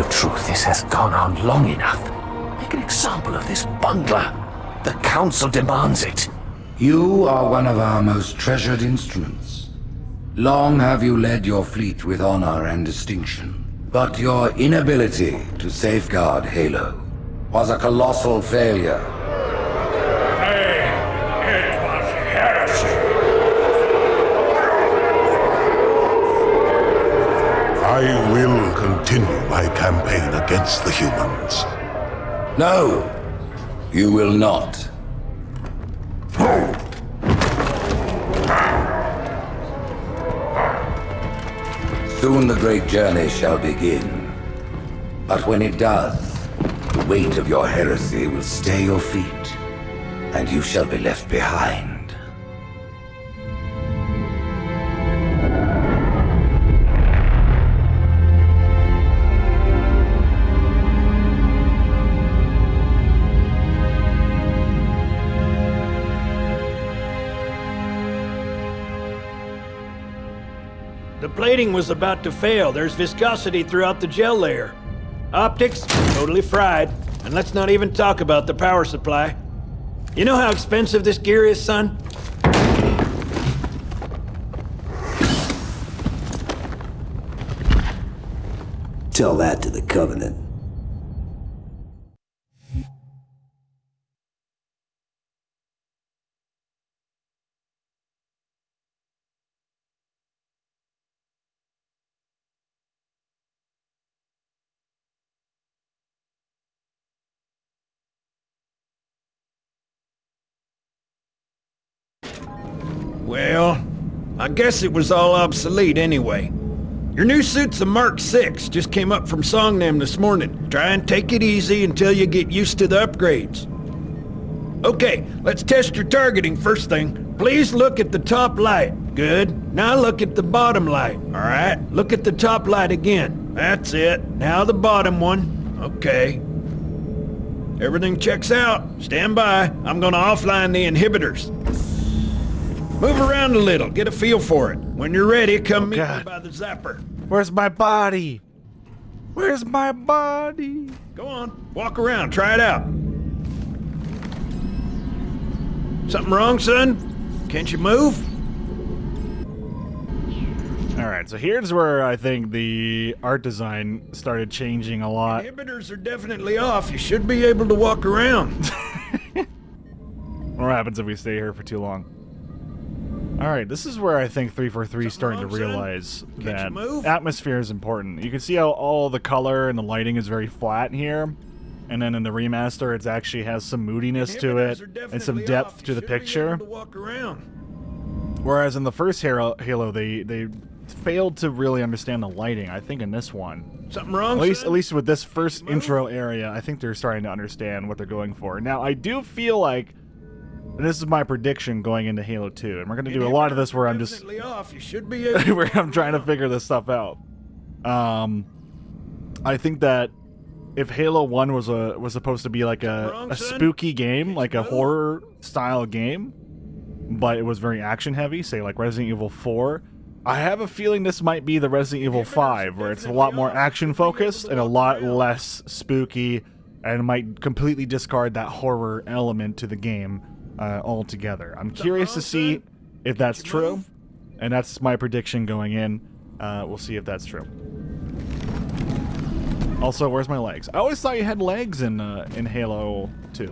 of truth, this has gone on long enough. Make an example of this bungler. The Council demands it. You are one of our most treasured instruments. Long have you led your fleet with honor and distinction. But your inability to safeguard Halo was a colossal failure. It was heresy. I will continue my campaign against the humans. No, you will not. Soon the great journey shall begin. But when it does, the weight of your heresy will stay your feet, and you shall be left behind. The plating was about to fail. There's viscosity throughout the gel layer. Optics, totally fried. And let's not even talk about the power supply. You know how expensive this gear is, son? Tell that to the Covenant. Well, I guess it was all obsolete anyway. Your new suit's a Mark 6, just came up from Songnam this morning. Try and take it easy until you get used to the upgrades. Okay, let's test your targeting first thing. Please look at the top light. Good. Now look at the bottom light. Alright, look at the top light again. That's it. Now the bottom one. Okay. Everything checks out. Stand by. I'm gonna offline the inhibitors. Move around a little, get a feel for it. When you're ready, come meet me by the zapper. Where's my body? Where's my body? Go on, walk around, try it out. Something wrong, son? Can't you move? Alright, so here's where I think the art design started changing a lot. Inhibitors are definitely off. You should be able to walk around. What happens if we stay here for too long? Alright, this is where I think 343 is starting to realize that atmosphere is important. You can see how all the color and the lighting is very flat here. And then in the remaster, it actually has some moodiness to it and some depth to the picture. Whereas in the first Halo, they failed to really understand the lighting. I think in this one, something wrong. At least with this first intro area, I think they're starting to understand what they're going for. Now, I do feel like, and this is my prediction going into Halo 2, and we're going to do a lot of this where I'm just where I'm trying to figure this stuff out. I think that if Halo 1 was supposed to be like a spooky game, like a horror style game, but it was very action heavy, say like Resident Evil 4, I have a feeling this might be the Resident Evil 5, where it's a lot more action focused and a lot less spooky, and might completely discard that horror element to the game altogether. I'm curious to see if that's true, and that's my prediction going in. We'll see if that's true. Also, where's my legs? I always thought you had legs in Halo 2.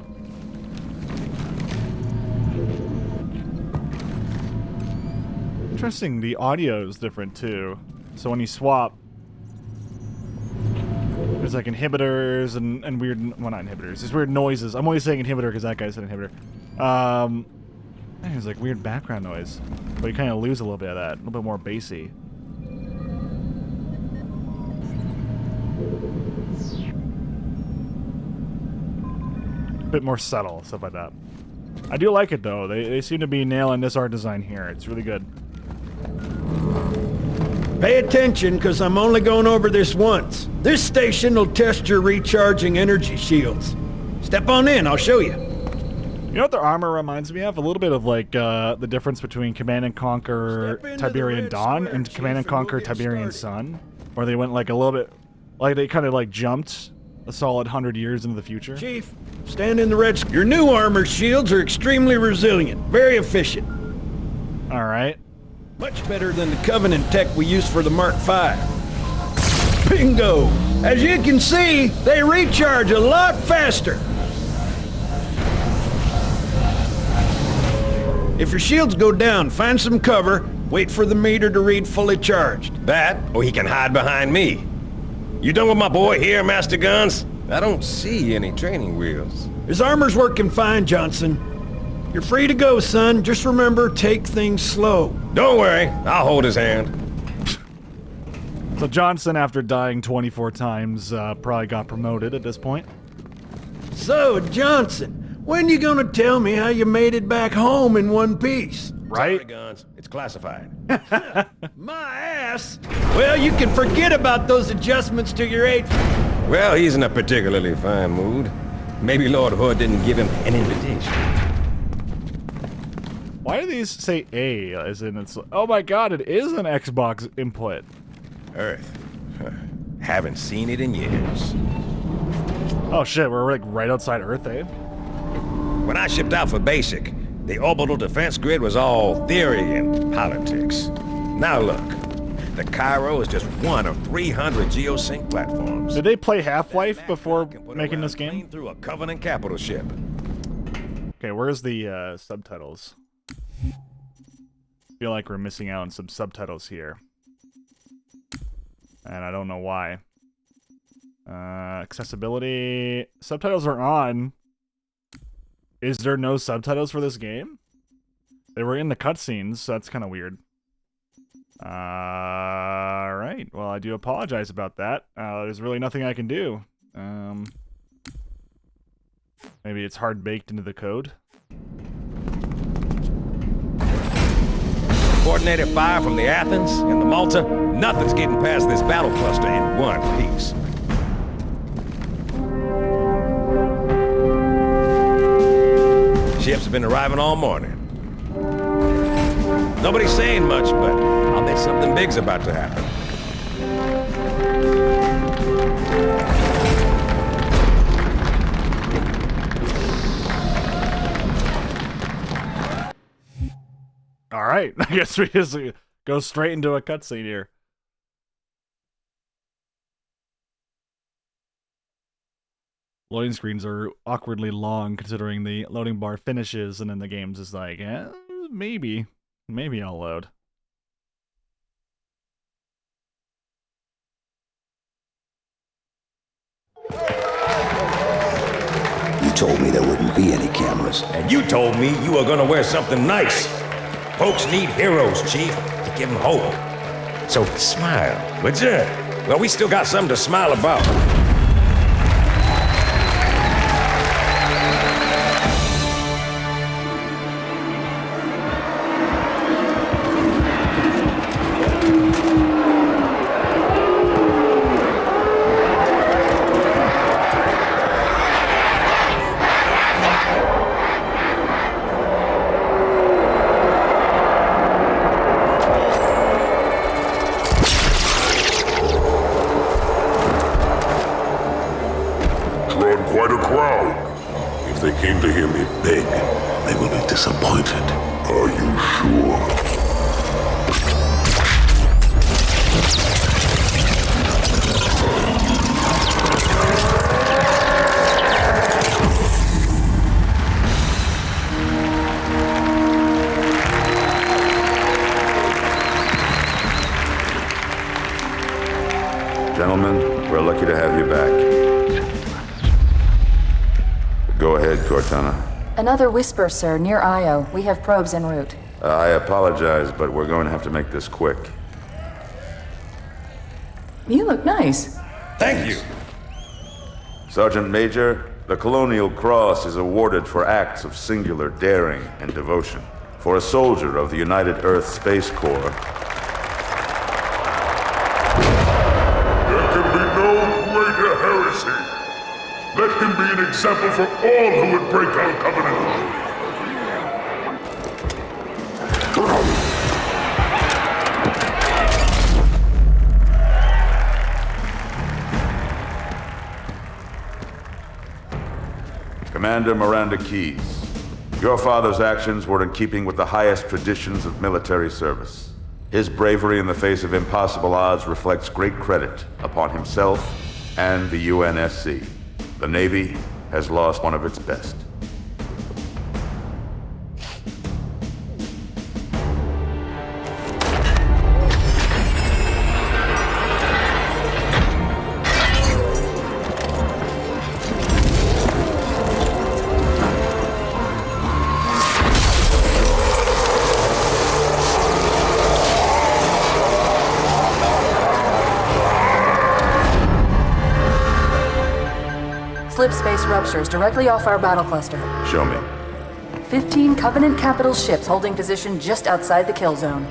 Interesting, the audio is different too. So when you swap, there's like inhibitors and weird, well not inhibitors, there's weird noises. I'm always saying inhibitor because that guy said inhibitor. There's like weird background noise, but you kind of lose a little bit of that, a little bit more bassy. A bit more subtle, stuff like that. I do like it though. They seem to be nailing this art design here. It's really good. Pay attention, because I'm only going over this once. This station will test your recharging energy shields. Step on in, I'll show you. You know what their armor reminds me of? A little bit of like the difference between Command & Conquer Tiberian Dawn and Command & Conquer Tiberian Sun, where they went like a little bit Like, they kind of, like, jumped a solid 100 years into the future. Chief, stand in the red... Your new armor shields are extremely resilient, very efficient. All right. Much better than the Covenant tech we used for the Mark V. Bingo! As you can see, they recharge a lot faster. If your shields go down, find some cover, wait for the meter to read fully charged. That, or he can hide behind me. You done with my boy here, Master Guns? I don't see any training wheels. His armor's working fine, Johnson. You're free to go, son. Just remember, take things slow. Don't worry, I'll hold his hand. So Johnson, after dying 24 times, probably got promoted at this point. So, Johnson, when you gonna tell me how you made it back home in one piece? Right? Sorry, Guns. It's classified. My ass! Well, you can forget about those adjustments to your age. Well, he's in a particularly fine mood. Maybe Lord Hood didn't give him an invitation. Why do these say A? As in, it's... Oh my god, it is an Xbox input. Earth. Haven't seen it in years. Oh shit, we're like right outside Earth, eh? When I shipped out for basic, the orbital defense grid was all theory and politics. Now look, the CAIRO is just one of 300 geosync platforms. Did they play Half-Life before making this game? Through a Covenant capital ship. Okay, where's the subtitles? Feel like we're missing out on some subtitles here. And I don't know why. Accessibility... Subtitles are on. Is there no subtitles for this game? They were in the cutscenes, so that's kind of weird. Alright, well, I do apologize about that. There's really nothing I can do. Maybe it's hard-baked into the code. Coordinated fire from the Athens and the Malta. Nothing's getting past this battle cluster in one piece. Ships have been arriving all morning. Nobody's saying much, but I'll bet something big's about to happen. Alright, I guess we just go straight into a cutscene here. Loading screens are awkwardly long considering the loading bar finishes and then the game's just like, maybe I'll load. You told me there wouldn't be any cameras. And you told me you were gonna wear something nice. Folks need heroes, Chief, to give them hope. So smile, would you? Well, we still got something to smile about. Came to hear me beg, they will be disappointed. Are you sure? Gentlemen, we're lucky to have you back. Go ahead, Cortana. Another whisper, sir, near Io. We have probes en route. I apologize, but we're going to have to make this quick. You look nice. Thank you. Sergeant Major, the Colonial Cross is awarded for acts of singular daring and devotion. For a soldier of the United Earth Space Corps. There can be no greater heresy. Let him be an example for all who would break our covenant. Commander Miranda Keyes, your father's actions were in keeping with the highest traditions of military service. His bravery in the face of impossible odds reflects great credit upon himself and the UNSC. The Navy has lost one of its best. Slip space ruptures directly off our battle cluster. Show me. 15 Covenant capital ships holding position just outside the kill zone.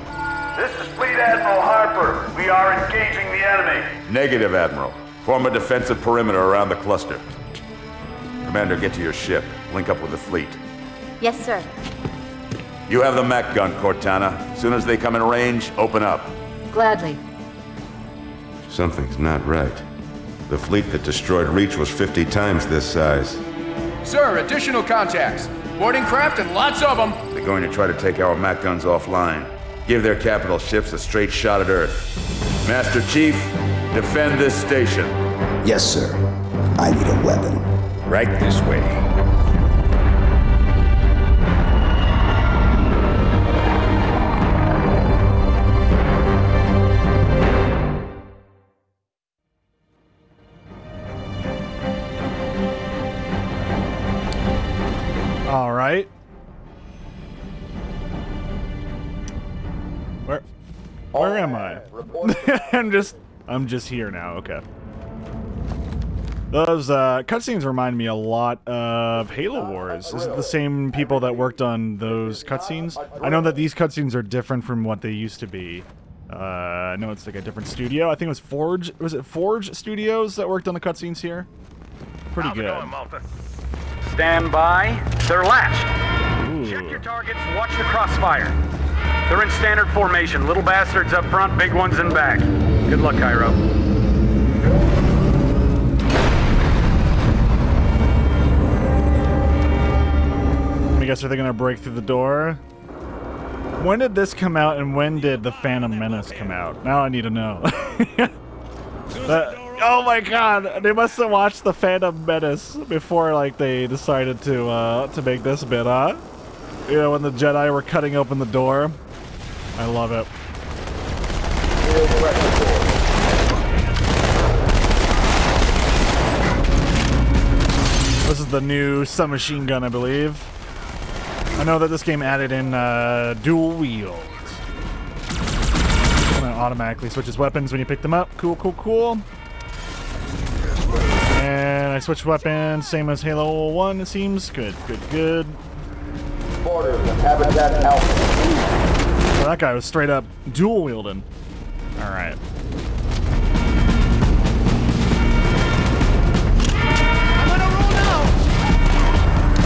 This is Fleet Admiral Harper. We are engaging the enemy. Negative, Admiral. Form a defensive perimeter around the cluster. Commander, get to your ship. Link up with the fleet. Yes, sir. You have the mech gun, Cortana. As soon as they come in range, open up. Gladly. Something's not right. The fleet that destroyed Reach was 50 times this size. Sir, additional contacts. Boarding craft and lots of them. They're going to try to take our mech guns offline. Give their capital ships a straight shot at Earth. Master Chief, defend this station. Yes, sir. I need a weapon. Right this way. All right. Where am I? I'm just here now. Okay. Those cutscenes remind me a lot of Halo Wars. Is it the same people that worked on those cutscenes? I know that these cutscenes are different from what they used to be. I know it's like a different studio. I think it was Forge. Was it Forge Studios that worked on the cutscenes here? Pretty good. Stand by. They're latched. Ooh. Check your targets. Watch the crossfire. They're in standard formation. Little bastards up front, big ones in back. Good luck, CAIRO. I guess are they gonna break through the door? When did this come out, and when did the Phantom Menace come out? Now I need to know. Oh my god, they must have watched the Phantom Menace before, like, they decided to make this bit, huh? You know, when the Jedi were cutting open the door. I love it. This is the new submachine gun, I believe. I know that this game added in dual wield. And it automatically switches weapons when you pick them up. Cool, cool, cool. And I switched weapons, same as Halo 1, it seems. Good, good, good. So that guy was straight up dual wielding. Alright.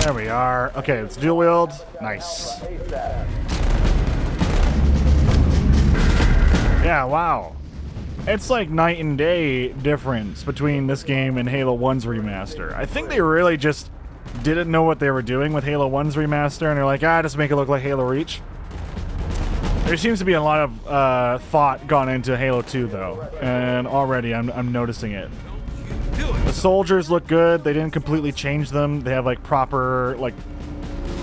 There we are. Okay, it's dual wield. Nice. Yeah, wow. It's like night and day difference between this game and Halo 1's remaster. I think they really just didn't know what they were doing with Halo 1's remaster, and they're like, just make it look like Halo Reach. There seems to be a lot of thought gone into Halo 2, though, and already I'm noticing it. The soldiers look good. They didn't completely change them. They have, like, proper, like,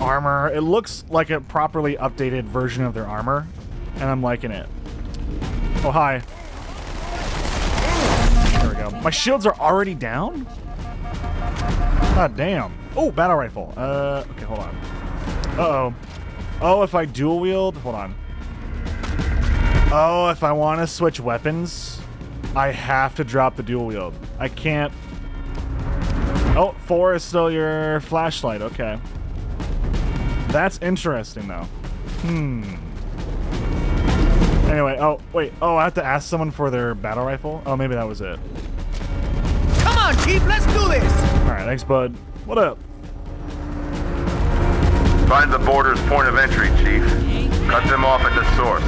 armor. It looks like a properly updated version of their armor, and I'm liking it. Oh, hi. There we go. My shields are already down? God damn. Oh, battle rifle. Okay, hold on. Uh-oh. Oh, if I dual wield? Hold on. Oh, if I want to switch weapons, I have to drop the dual wield. I can't... Oh, 4 is still your flashlight. Okay. That's interesting, though. Anyway, oh, wait. Oh, I have to ask someone for their battle rifle? Oh, maybe that was it. Come on, Chief, let's do this! Alright, thanks, bud. What up? Find the border's point of entry, Chief. Cut them off at the source.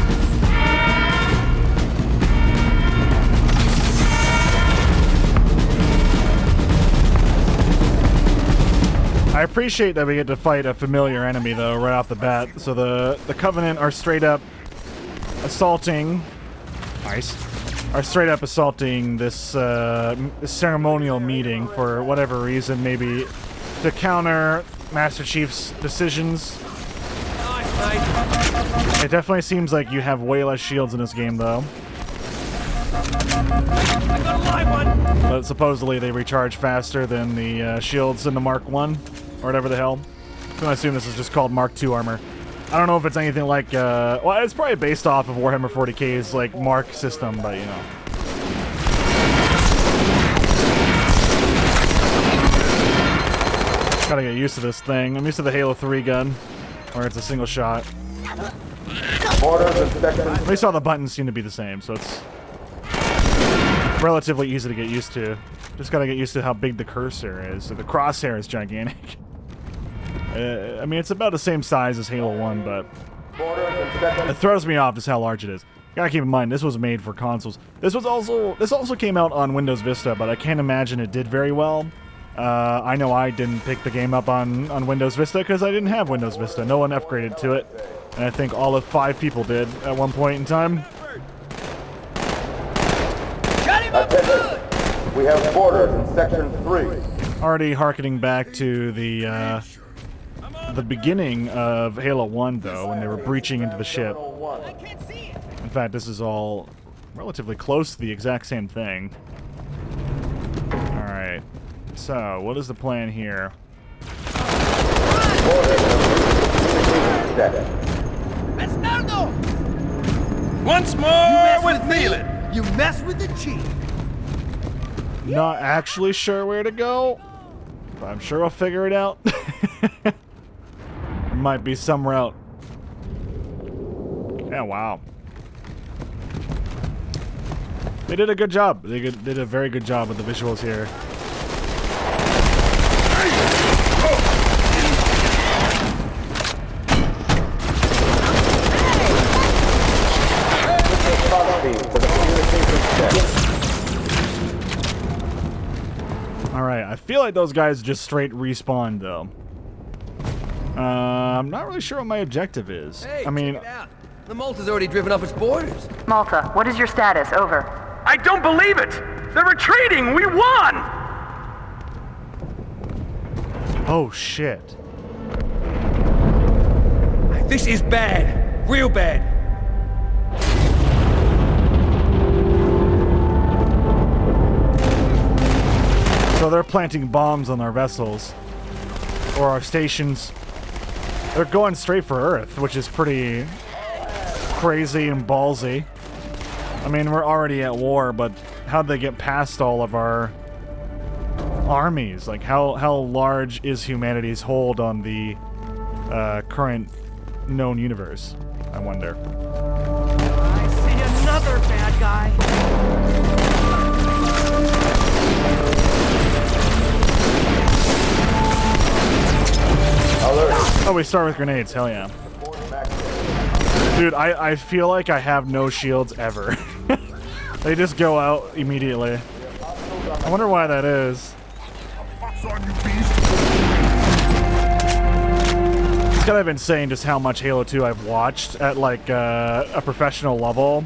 I appreciate that we get to fight a familiar enemy, though, right off the bat. So the Covenant are straight up assaulting... Nice. Are straight up assaulting this ceremonial meeting for whatever reason, maybe to counter Master Chief's decisions. It definitely seems like you have way less shields in this game, though. But supposedly they recharge faster than the shields in the Mark 1, or whatever the hell. So I assume this is just called Mark 2 armor. I don't know if it's anything like, well, it's probably based off of Warhammer 40k's, like, Mark system, but, you know. Gotta get used to this thing. I'm used to the Halo 3 gun, where it's a single shot. At least all the buttons seem to be the same, so it's relatively easy to get used to. Just gotta get used to how big the cursor is. So the crosshair is gigantic. I mean, it's about the same size as Halo 1, but it throws me off just how large it is. Gotta keep in mind, this was made for consoles. This also came out on Windows Vista, but I can't imagine it did very well. I know I didn't pick the game up on Windows Vista because I didn't have Windows Vista. No one upgraded to it, and I think all of 5 people did at one point in time. We have orders in Section 3. Already harkening back to the beginning of Halo 1, though, when they were breaching into the ship. In fact, this is all relatively close to the exact same thing. Alright. So, what is the plan here? Once more with Neelan. You mess with the chief. Not actually sure where to go, but I'm sure I'll figure it out. Might be some route. Yeah, wow. They did a good job. They did a very good job with the visuals here. Alright, I feel like those guys just straight respawned, though. I'm not really sure what my objective is. Hey, I mean... check it out. The Malta's already driven off its borders. Malta, what is your status? Over. I don't believe it! They're retreating! We won! Oh, shit. This is bad. Real bad. So they're planting bombs on our vessels. Or our stations. They're going straight for Earth, which is pretty crazy and ballsy. I mean, we're already at war, but how'd they get past all of our armies? Like, how large is humanity's hold on the current known universe? I wonder. I see another bad guy. Oh, we start with grenades. Hell yeah. Dude, I feel like I have no shields ever. They just go out immediately. I wonder why that is. It's kind of insane just how much Halo 2 I've watched at, like, a professional level.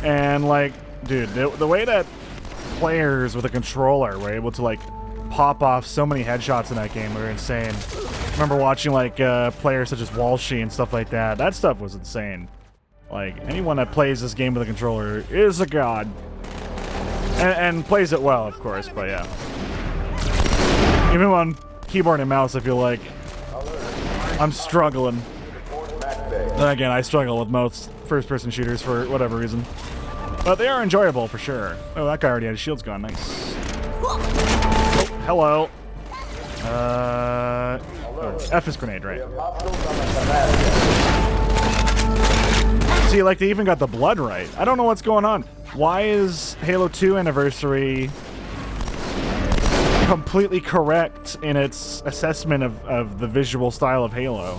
And, like, dude, the way that players with a controller were able to, like, pop off so many headshots in that game were insane. I remember watching, like, players such as Walshy and stuff like that. That stuff was insane. Like, anyone that plays this game with a controller is a god. And plays it well, of course, but yeah. Even on keyboard and mouse, I feel like I'm struggling. Then again, I struggle with most first-person shooters for whatever reason. But they are enjoyable, for sure. Oh, that guy already had his shields gone. Nice. Oh, hello. F is grenade, right? See, like, they even got the blood right. I don't know what's going on. Why is Halo 2 Anniversary completely correct in its assessment of the visual style of Halo,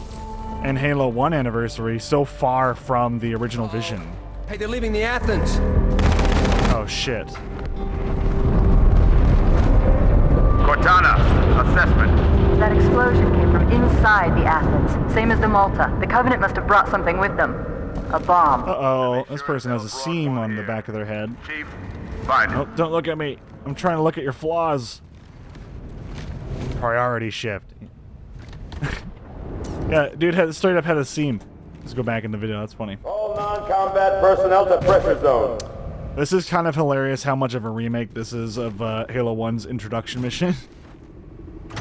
and Halo 1 Anniversary so far from the original vision? Hey, they're leaving the Athens. Oh, shit. Cortana, assessment. That explosion came from inside the Athens, same as the Malta. The Covenant must have brought something with them. A bomb. Uh-oh, this person has a seam on the back of their head. Chief, find him. Oh, don't look at me. I'm trying to look at your flaws. Priority shift. Yeah, dude straight up had a seam. Let's go back in the video, that's funny. All non-combat personnel to pressure zone. This is kind of hilarious how much of a remake this is of Halo 1's introduction mission.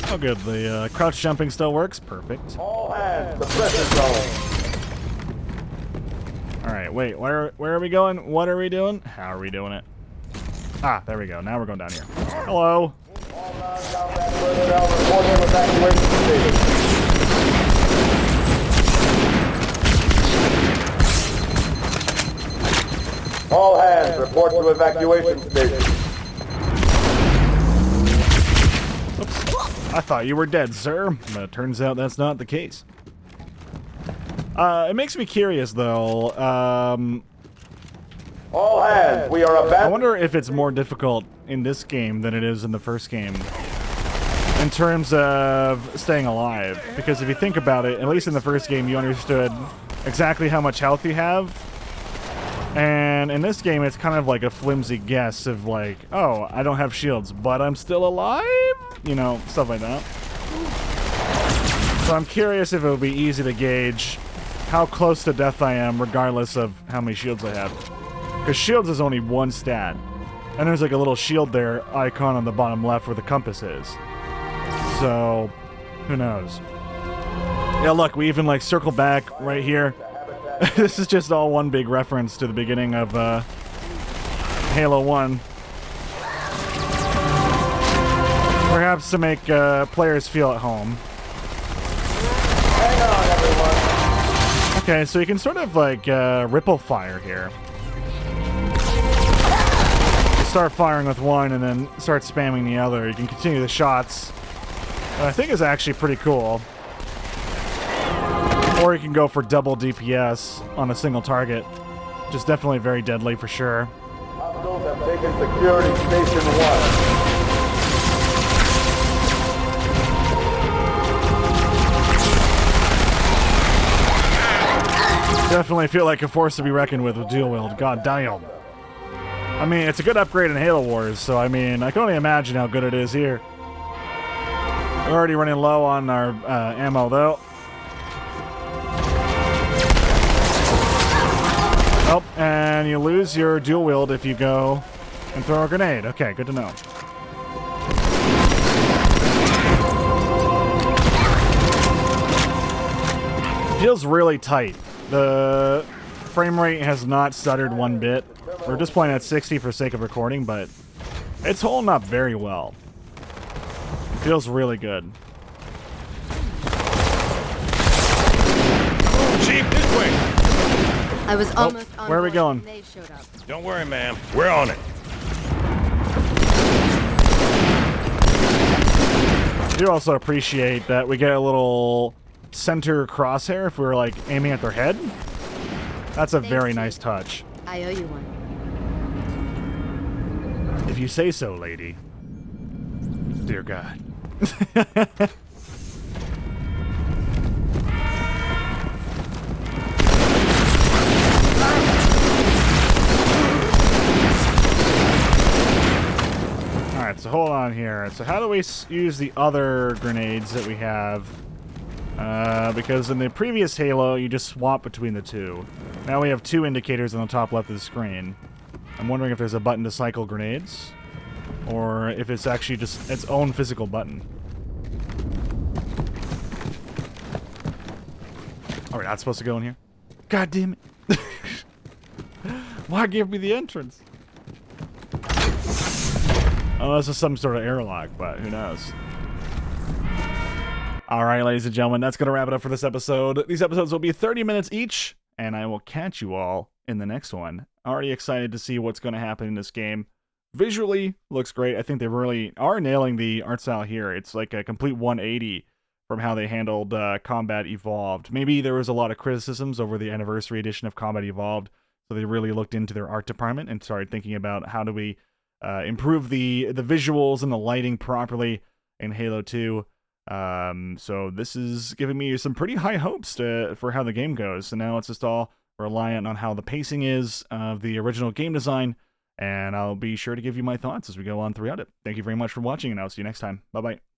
Oh good, the crouch jumping still works. Perfect. All hands to pressure zone. Alright, wait, where are we going? What are we doing? How are we doing it? Ah, there we go. Now we're going down here. Hello. All non-combat personnel reporting evacuation station. All hands report to evacuation station. Oops. I thought you were dead, sir. But it turns out that's not the case. It makes me curious, though. All hands, we are about. I wonder if it's more difficult in this game than it is in the first game. In terms of staying alive. Because if you think about it, at least in the first game, you understood exactly how much health you have. And in this game, it's kind of like a flimsy guess of like, oh, I don't have shields, but I'm still alive? You know, stuff like that. So I'm curious if it would be easy to gauge how close to death I am, regardless of how many shields I have. Because shields is only one stat. And there's like a little shield there, icon on the bottom left where the compass is. So, who knows? Yeah, look, we even like circle back right here. This is just all one big reference to the beginning of Halo 1. Perhaps to make players feel at home. Hang on, everyone. Okay, so you can sort of like ripple fire here. You start firing with one and then start spamming the other. You can continue the shots. I think it's actually pretty cool. Or you can go for double DPS on a single target. Just definitely very deadly for sure. Hostiles have taken security station 1. Definitely feel like a force to be reckoned with dual wield. God damn. I mean, it's a good upgrade in Halo Wars, so I mean, I can only imagine how good it is here. We're already running low on our ammo, though. Oh, and you lose your dual wield if you go and throw a grenade. Okay, good to know. It feels really tight. The frame rate has not stuttered one bit. We're just playing at 60 for sake of recording, but it's holding up very well. It feels really good. Chief, this way! I was almost on where are we board going? when they showed up. Don't worry, ma'am. We're on it. I do also appreciate that we get a little center crosshair if we're like aiming at their head. That's a very nice touch. I owe you one. If you say so, lady. Dear God. Alright, so hold on here. So how do we use the other grenades that we have? Because in the previous Halo, you just swap between the two. Now we have two indicators on the top left of the screen. I'm wondering if there's a button to cycle grenades, or if it's actually just its own physical button. Are we not supposed to go in here? God damn it. Why give me the entrance? Unless it's some sort of airlock, but who knows. Alright, ladies and gentlemen, that's going to wrap it up for this episode. These episodes will be 30 minutes each, and I will catch you all in the next one. Already excited to see what's going to happen in this game. Visually, looks great. I think they really are nailing the art style here. It's like a complete 180 from how they handled Combat Evolved. Maybe there was a lot of criticisms over the anniversary edition of Combat Evolved, so they really looked into their art department and started thinking about how do we improve the visuals and the lighting properly in Halo 2. So this is giving me some pretty high hopes for how the game goes. So now it's just all reliant on how the pacing is of the original game design, and I'll be sure to give you my thoughts as we go on throughout it. Thank you very much for watching, and I'll see you next time. Bye-bye.